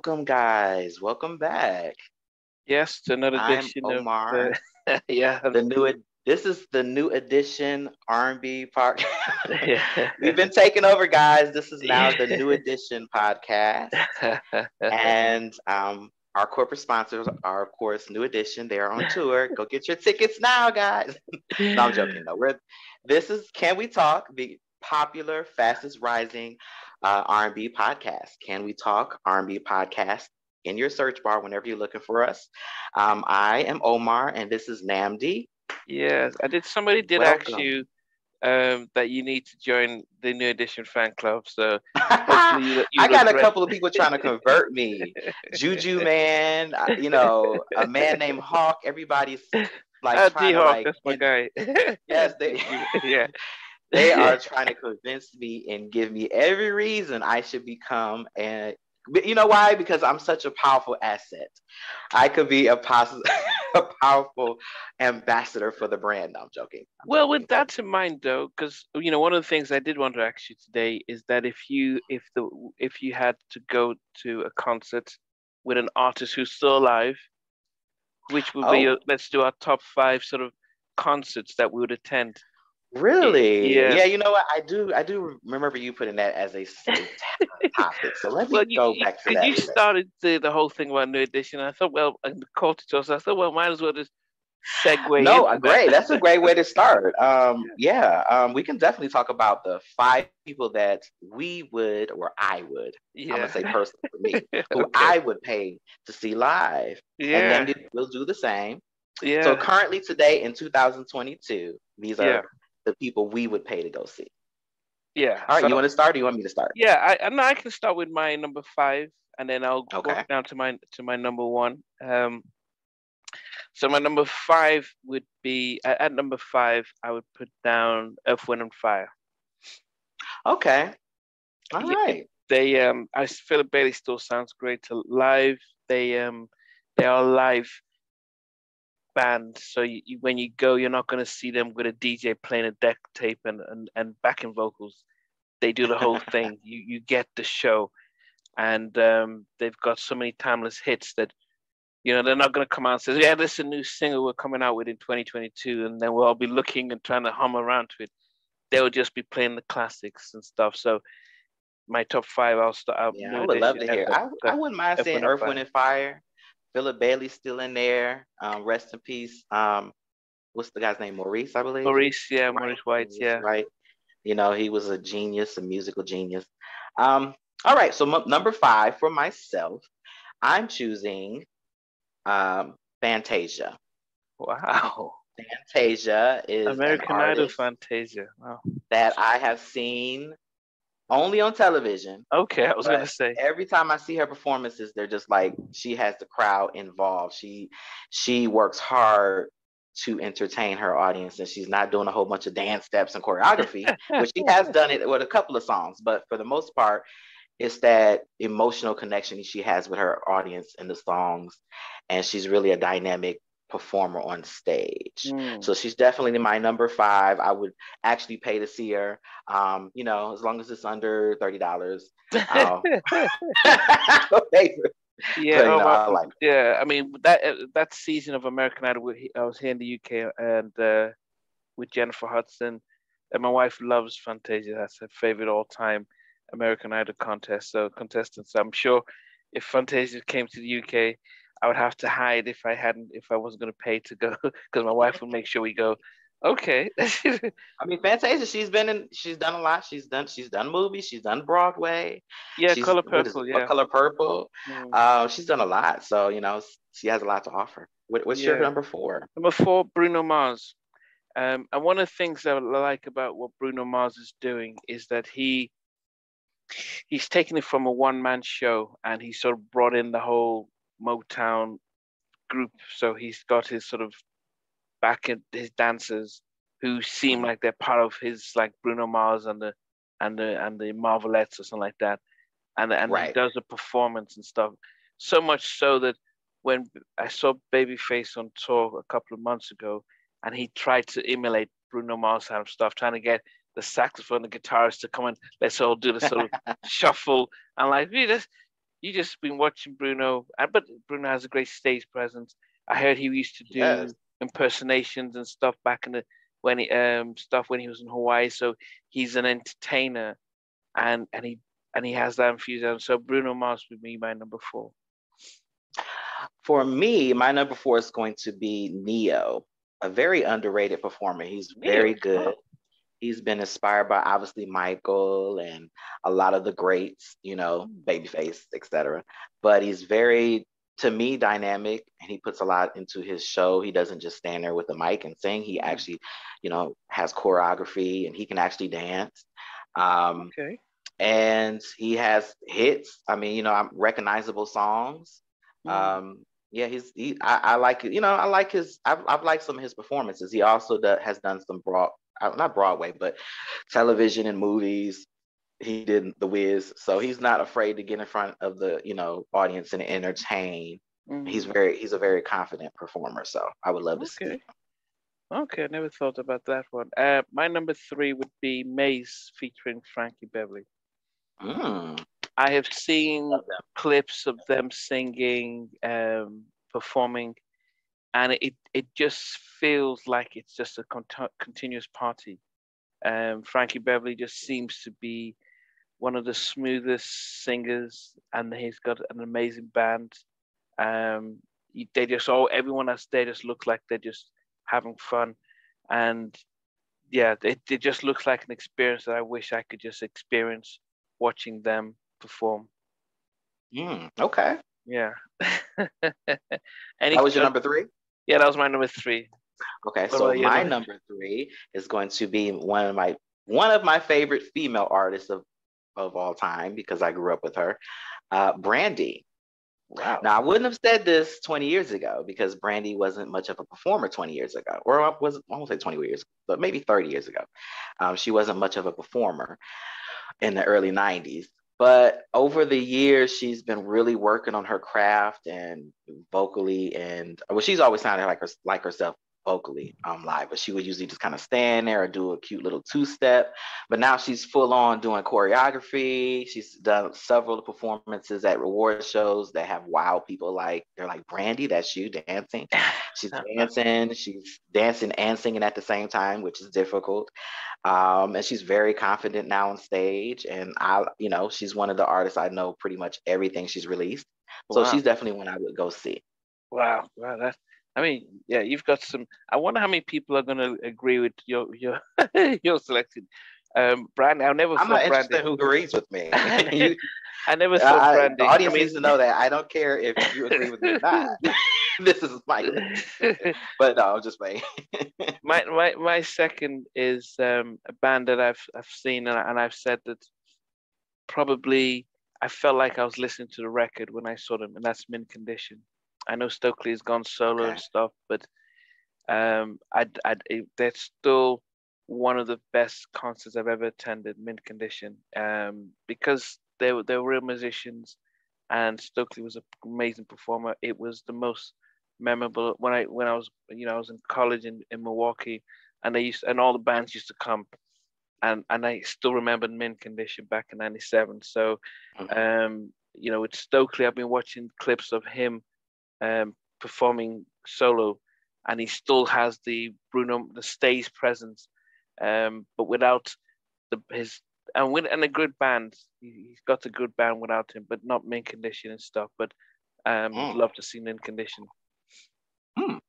Welcome, guys. Welcome back. Yes, to another I'm edition of Omar. yeah, This is the new edition R&B podcast. yeah. We've been taking over, guys. This is now the new edition podcast, and our corporate sponsors are, of course, New Edition. They are on tour. Go get your tickets now, guys. No, I'm joking. No, this is Can We Talk, the popular, fastest rising R&B podcast. Can We Talk R&B podcast in your search bar whenever you're looking for us. I am Omar, and this is Nnamdi. Yes, I did. Somebody did ask Welcome. you that you need to join the New Edition fan club, so hopefully I you'll got a address. couple of people trying to convert me. Juju man, a man named Hawk. Everybody's like Ah, trying D to Hawk, like, that's my and guy. yes, they Yeah. they are trying to convince me and give me every reason I should become an. But you know why? Because I'm such a powerful asset. I could be a powerful ambassador for the brand. No, I'm joking. I'm Well, with joking. But that in mind, though, because one of the things I did want to ask you today is that if you had to go to a concert with an artist who's still alive, which would be oh, let's do our top five sort of concerts that we would attend. really? Yeah. Yeah, you know what? I do remember you putting that as a topic. So let Well, me go back to cause that you list. started the whole thing about New Edition. I thought, well, and the culture, so I thought, well, might as well just segue No, into that. great. That's a great way to start. Yeah, we can definitely talk about the five people that we would, or I would, I'm gonna Yeah. say personally for me, who Okay. I would pay to see live, and Yeah. then we'll do the same. So Yeah. currently today in 2022, these Yeah. are the people we would pay to go see. Yeah. All right, So you want to start, or you want me to start? yeah, I can start with my number five, and then I'll work Okay. down to my number one. So my number five would be at number five. I would put down Earth, Wind and Fire. Okay. All Yeah, right. Philip Bailey still sounds great to live. They um they are a live band, so when you go, you're not going to see them with a DJ playing a deck tape and backing vocals. They do the whole thing. You get the show, and they've got so many timeless hits that they're not going to come out and say, yeah, this is a new single we're coming out with in 2022, and then we'll all be looking and trying to hum around to it. They'll just be playing the classics and stuff. So my top five, I'll start out Yeah, I New would love Edition to at hear. I wouldn't mind F seeing Wind and Earth, Fire. Wind, and Fire. Philip Bailey's still in there. Rest in peace. What's the guy's name? Maurice, I believe. Maurice, yeah, Right. Maurice White, Maurice yeah. White. He was a genius, a musical genius. All right. So number five for myself, I'm choosing Fantasia. Wow. Fantasia is an American Idol artist Fantasia. Wow. that I have seen only on television. Okay, I was gonna But say. every time I see her performances, they're just like she has the crowd involved. She works hard to entertain her audience, and she's not doing a whole bunch of dance steps and choreography, which she has done it with a couple of songs. But for the most part, it's that emotional connection she has with her audience in the songs, and she's really a dynamic performer on stage. Mm. So she's definitely my number five. I would actually pay to see her. As long as it's under $30, I'll, I'll pay for it. Yeah, But I like her. yeah. I mean that season of American Idol, I was here in the UK and with Jennifer Hudson, and my wife loves Fantasia. That's her favorite all-time American Idol contest. So contestants, I'm sure if Fantasia came to the UK, I would have to hide if I wasn't going to pay to go because my wife would make sure we go. Okay. I mean, Fantasia. She's done a lot. She's done movies. She's done Broadway. Yeah, She's Color what is it? Purple. What Yeah. Color Purple? Mm, She's done a lot. So she has a lot to offer. What's your yeah. number four? Number four, Bruno Mars. And one of the things that I like about what Bruno Mars is doing is that he's taken it from a one man show and he sort of brought in the whole Motown group. So he's got his sort of his dancers who seem Mhm. like they're part of his like Bruno Mars and the Marvelettes or something like that. And he Right. does a performance and stuff. So much so that when I saw Babyface on tour a couple of months ago, and he tried to emulate Bruno Mars kind of stuff, trying to get the saxophone, the guitarist to come and let's all do the sort of shuffle. And like, really, you just been watching Bruno, but Bruno has a great stage presence. I heard he used to Yes. do impersonations and stuff back in the when he was in Hawaii. So he's an entertainer, and he has that enthusiasm. So Bruno Mars would be my number 4. For me, my number 4 is going to be Neo, a very underrated performer. He's Neo. very good. Oh, He's been inspired by obviously Michael and a lot of the greats, Babyface, etc. But he's very, to me, dynamic, and he puts a lot into his show. He doesn't just stand there with the mic and sing. He actually, has choreography and he can actually dance. Um, okay. and he has hits. I mean, recognizable songs. Mm. Yeah, I like it. I like I've liked some of his performances. He also has done some not Broadway, but television and movies. He did The Wiz, so he's not afraid to get in front of the audience and entertain. Mm. He's a very confident performer, so I would love to see Okay. Okay, I never thought about that one. My number 3 would be Mace featuring Frankie Beverly. him. I have seen Love them. clips of them singing, performing, and it just feels like it's just a continuous party. Frankie Beverly just seems to be one of the smoothest singers, and he's got an amazing band. Um, they just everyone that's there just looks like they're just having fun, and yeah, it just looks like an experience that I wish I could just experience watching them perform. Okay. Yeah. That Any? was your number 3? Yeah, that was my number 3. Okay, What so about you? my number 3 is going to be one of my favorite female artists of all time because I grew up with her, Brandy. Wow. Now I wouldn't have said this 20 years ago because Brandy wasn't much of a performer 20 years ago, or I won't say 20 years, but maybe 30 years ago. She wasn't much of a performer in the early 90s. But over the years, she's been really working on her craft and vocally, and well, she's always sounded like herself vocally live, but she would usually just kind of stand there or do a cute little two-step. But now she's full on doing choreography. She's done several performances at reward shows that have wowed people. Like they're like, Brandy, that's you dancing. She's dancing and singing at the same time, which is difficult. And she's very confident now on stage. And she's one of the artists I know pretty much everything she's released. So Wow. she's definitely one I would go see. Wow. Wow. I mean, yeah, you've got some. I wonder how many people are going to agree with your your selection. Brandy. I never I'm saw not interested Brandy. in who agrees with me. you, I never saw the Brandy. I audience mean, needs to know that I don't care if you agree with me or not. This is my opinion. But no, I'm just playing. my second is a band that I've seen, and I've said that probably I felt like I was listening to the record when I saw them, and that's Mint Condition. I know Stokely has gone solo and Okay. stuff, but that's still one of the best concerts I've ever attended. Mint Condition, because they were real musicians, and Stokely was an amazing performer. It was the most memorable when I was I was in college in Milwaukee, and all the bands used to come, and I still remember Mint Condition back in '97. So, Mhm. with Stokely, I've been watching clips of him performing solo, and he still has the stage presence, but without his and a good band. He's got a good band without him, but not Mint Condition and stuff. But would Mm. love to see Mint Condition. Mm.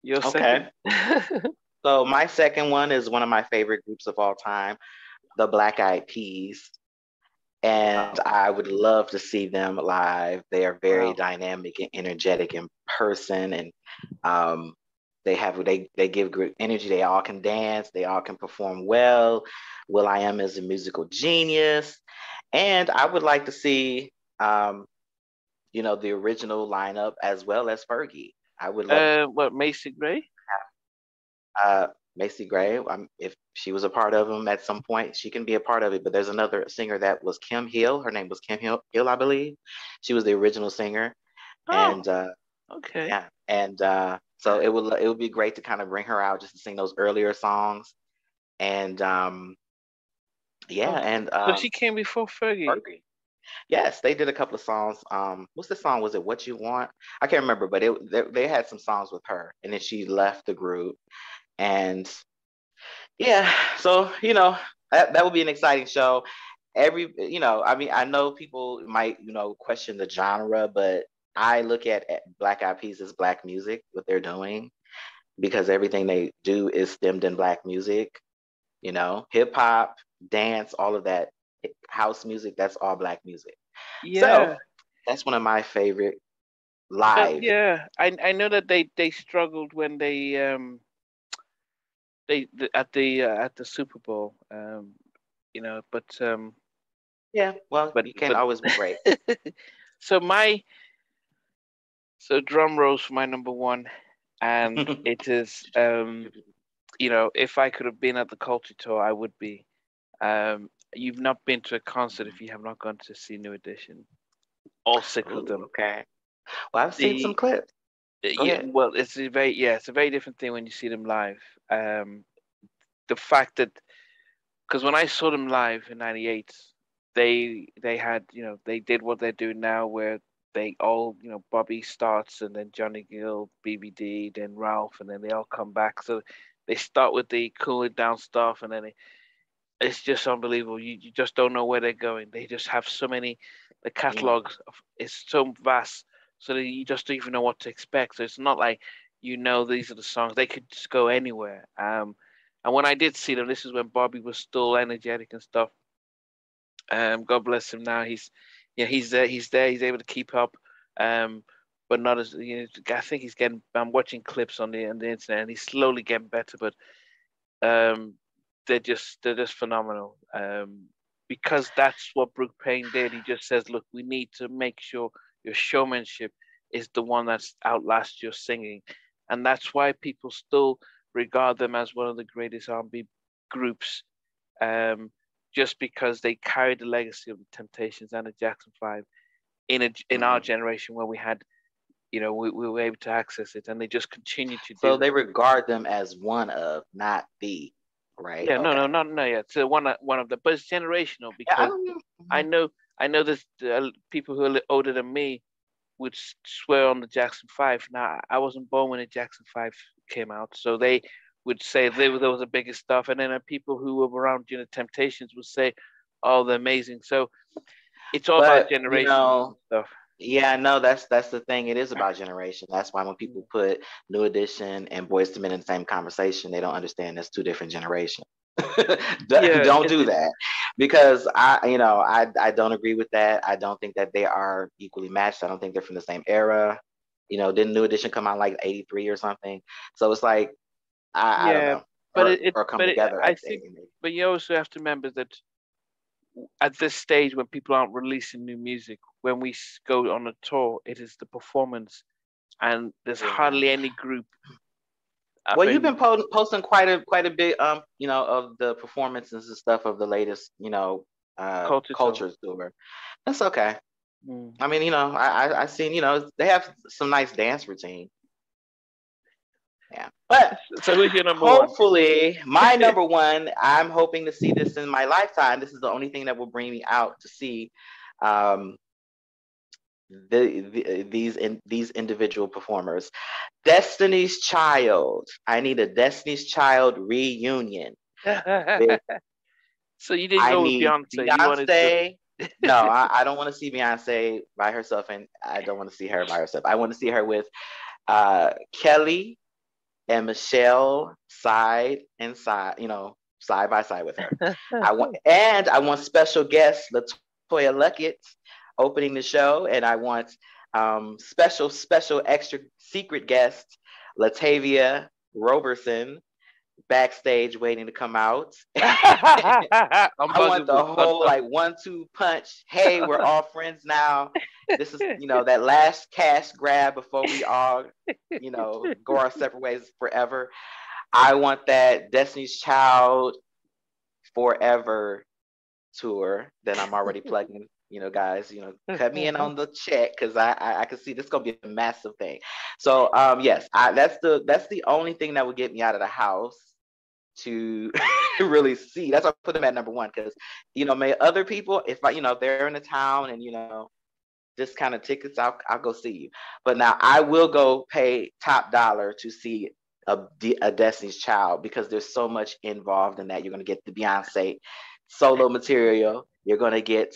Your second? Okay. So my second one is one of my favorite groups of all time, the Black Eyed Peas. And Wow, I would love to see them live. They are very wow. dynamic and energetic in person, and um, they give great energy. They all can dance. They all can perform well. Will I Am is a musical genius, and I would like to see the original lineup as well as Fergie. I would love What Macy Gray? Macy Gray. If she was a part of them at some point, she can be a part of it. But there's another singer that was Kim Hill. Her name was Kim Hill, I believe. She was the original singer, Oh, and okay. yeah, and so it would be great to kind of bring her out just to sing those earlier songs, and yeah, Oh, and so she came before Fergie. Fergie. Yes, they did a couple of songs. What's the song? Was it What You Want? I can't remember, but they had some songs with her, and then she left the group. And yeah, so that would be an exciting show. I mean, I know people might question the genre, but I look at Black Eyed Peas as Black music, what they're doing, because everything they do is stemmed in Black music. Hip hop, dance, all of that, house music, that's all Black music. So Yeah. that's one of my favorite Well, live. yeah. I know that they struggled when at the Super Bowl. You know, Yeah, well, but you can't but always be great. so my so drum rolls for my number one, and it is if I could have been at the culture tour, I would be. You've not been to a concert if you have not gone to see New Edition. All six of Ooh, them. okay. Well, I've seen some The clips. Go yeah, ahead. well, it's a very different thing when you see them live. The fact that because when I saw them live in '98, they had they did what they're doing now, where they all Bobby starts and then Johnny Gill, BBD, then Ralph, and then they all come back. So they start with the cooling down stuff, and then it's just unbelievable. You just don't know where they're going. They just have so many. The Mm, catalogs is so vast, so that you just don't even know what to expect. So it's not like these are the songs. They could just go anywhere. And when I did see them, this is when Bobby was still energetic and stuff. God bless him now. He's there. He's there. He's able to keep up. Um, but not as I think he's getting. I'm watching clips on the internet, and he's slowly getting better. But um, they're just phenomenal. Because that's what Brooke Payne did. He just says, look, we need to make sure your showmanship is the one that's outlasts your singing, and that's why people still regard them as one of the greatest R&B groups. Um, just because they carried the legacy of the Temptations and the Jackson Five in our mhm. generation, where we had, we were able to access it, and they just continue to So do they that. regard them as one of, not the, right? Yeah, no, Okay. no, not yet. So one of the, but it's generational Yeah, I because don't know. I Mhm. know I know there's people who are older than me would swear on the Jackson Five. Now I wasn't born when the Jackson Five came out, so they would say they were the biggest stuff, and then people who were around Temptations would say, "Oh, they're amazing." So it's all about But generations and stuff. yeah, no, that's the thing. It is about generation. That's why when people Mm. put New Edition and Boyz II Men in the same conversation, they don't understand that's two different generations. Yeah, Don't do that, because I don't agree with that. I don't think that they are equally matched. I don't think they're from the same era. Didn't New Edition come out like '83 or something? So it's like I don't yeah, know, or come together I at think, 80 maybe. but you also have to remember that at this stage when people aren't releasing new music, when we go on a tour, it is the performance, and there's Yeah. hardly any group. I Well, you've think been posting quite a bit, of the performances and stuff of the latest, culture tour. culture tour. That's okay. Mm. I mean, I seen, they have some nice dance routine. Yeah, but So who's your number one? hopefully, my number one, I'm hoping to see this in my lifetime. This is the only thing that will bring me out to see, um, these individual performers. Destiny's Child. I need a Destiny's Child reunion. So you didn't I go with need Beyonce. You wanted to. Beyonce. No, I don't want to see Beyonce by herself, and I don't want to see her by herself. I want to see her with Kelly and Michelle side and side, side by side with her. I want special guest Latoya Luckett opening the show, and I want special extra secret guest Latavia Roberson backstage waiting to come out. I want the Unbuggable. whole like 1-2 punch. Hey, we're all friends now. This is, that last cash grab before we all, go our separate ways forever. I want that Destiny's Child Forever tour that I'm already plugging. Guys, cut me in on the check, because I can see this gonna be a massive thing. So yes, that's the only thing that would get me out of the house to really see. That's why I put them at number one, because may other people, if they're in a town and this kind of tickets, I'll go see you. But now I will go pay top dollar to see a Destiny's Child, because there's so much involved in that. You're going to get the Beyonce solo material. You're going to get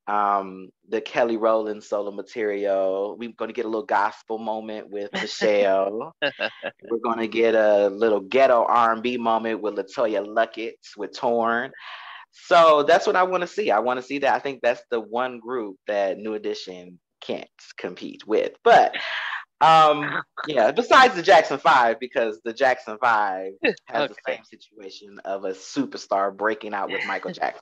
the Kelly Rowland solo material. We're going to get a little gospel moment with Michelle. We're going to get a little ghetto R&B moment with LaToya Luckett with Torn. So that's what I want to see. I want to see that. I think that's the one group that New Edition can't compete with. But besides the Jackson 5, because the Jackson 5 has the same situation of a superstar breaking out with Michael Jackson.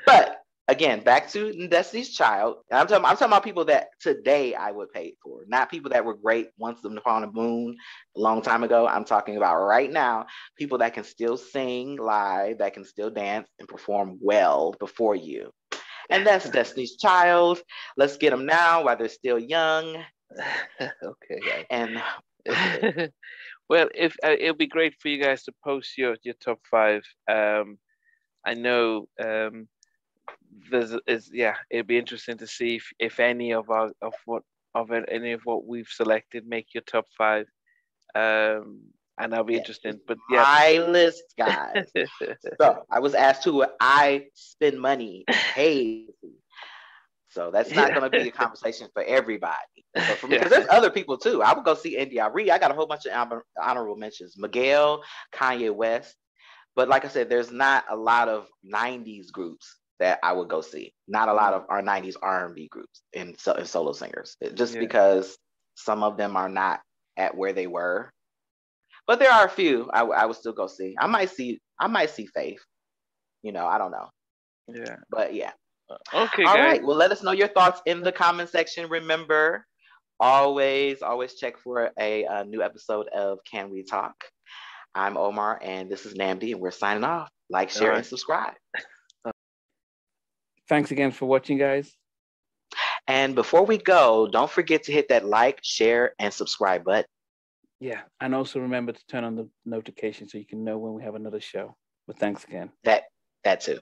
But again, back to Destiny's Child. I'm talking about people that today I would pay for, not people that were great once upon the moon a long time ago. I'm talking about right now, people that can still sing live, that can still dance and perform well before you. And that's Destiny's Child. Let's get them now while they're still young. Okay. And well, if it'll be great for you guys to post your top 5. I know it'd be interesting to see if any of any of what we've selected make your top 5. And I'll be interested. But my list, guys. So I was asked who I spend money and pay. So that's not going to be a conversation for everybody. So for me, because there's other people too. I would go see India.Arie. I got a whole bunch of honorable mentions. Miguel, Kanye West. But like I said, there's not a lot of 90s groups that I would go see. Not a lot of our 90s R&B groups and solo singers. Just because some of them are not at where they were. But there are a few I would still go see. I might see Faith. I don't know. Yeah. But yeah. Okay, all guys. right. Well, let us know your thoughts in the comment section. Remember, always check for a new episode of Can We Talk? I'm Omar, and this is Nnamdi, and we're signing off. Like, share, and subscribe. Thanks again for watching, guys. And before we go, don't forget to hit that like, share, and subscribe button. Yeah, and also remember to turn on the notification so you can know when we have another show. But thanks again. That too.